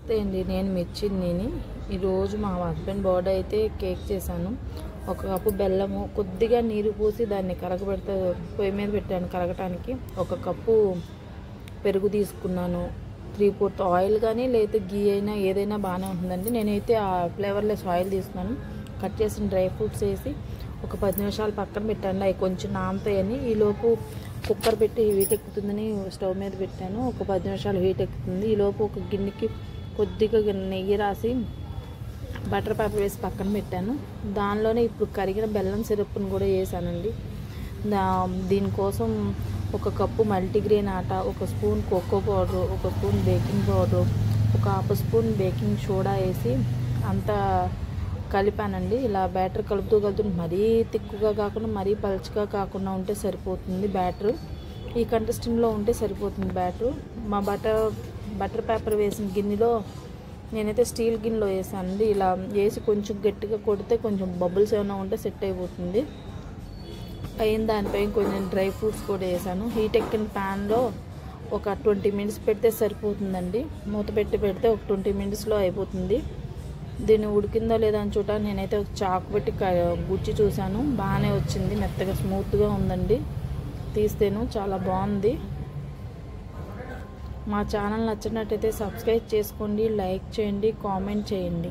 నమస్తే అండి, నేను మిర్చిని. ఈరోజు మా హస్బెండ్ బర్త్డే అయితే కేక్ చేశాను. ఒక కప్పు బెల్లము, కొద్దిగా నీరు పోసి దాన్ని కరగబెడితే పొయ్యి మీద పెట్టాను కరగటానికి. ఒక కప్పు పెరుగు తీసుకున్నాను. 3/4 ఆయిల్ కానీ లేదా గీ అయినా ఏదైనా బాగానే ఉంటుందండి. నేనైతే ఆ ఫ్లేవర్లెస్ ఆయిల్ తీసుకున్నాను. కట్ చేసిన డ్రై ఫ్రూట్స్ వేసి ఒక 10 నిమిషాలు పక్కన పెట్టండి. అవి కొంచెం నానతాయని. ఈలోపు కుక్కర్ పెట్టి హీట్ ఎక్కుతుందని స్టవ్ మీద పెట్టాను. ఒక 10 నిమిషాలు హీట్ ఎక్కుతుంది. ఈలోపు ఒక గిన్నెకి కొద్దిగా నెయ్యి రాసి బటర్ పేపర్ వేసి పక్కన పెట్టాను. దానిలోనే ఇప్పుడు కరిగిన బెల్లం సిరప్ను కూడా వేసానండి. దీనికోసం ఒక కప్పు మల్టీగ్రెయిన్ ఆట, ఒక స్పూన్ కోకో పౌడరు, ఒక స్పూన్ బేకింగ్ పౌడరు, ఒక హాఫ్ స్పూన్ బేకింగ్ సోడా వేసి అంతా కలిపానండి. ఇలా బ్యాటర్ కలుపుతూ మరీ తిక్కుగా కాకుండా మరీ పలుచగా కాకుండా ఉంటే సరిపోతుంది బ్యాటర్. ఈ కంటెస్టింగ్లో ఉంటే సరిపోతుంది బ్యాటర్. మా బటర్ పేపర్ వేసిన గిన్నెలో నేనైతే స్టీల్ గిన్నెలో వేసానండి. ఇలా వేసి కొంచెం గట్టిగా కొడితే కొంచెం బబుల్స్ ఏమైనా ఉంటే సెట్ అయిపోతుంది. పైన దానిపైన కొంచెం డ్రై ఫ్రూట్స్ కూడా వేసాను. హీట్ ఎక్కిన ప్యాన్లో ఒక 20 మినిట్స్ పెడితే సరిపోతుందండి. మూత పెడితే ఒక 20 మినిట్స్లో అయిపోతుంది. దీన్ని ఉడికిందో లేదా అని చూడటానికి నేనైతే ఒక చాకు పెట్టి గుచ్చి చూశాను. బాగానే వచ్చింది, మెత్తగా స్మూత్గా ఉందండి. తీస్తేను చాలా బాగుంది. మా ఛానల్ నచ్చినట్టయితే సబ్స్క్రైబ్ చేసుకోండి, లైక్ చేయండి, కామెంట్ చేయండి.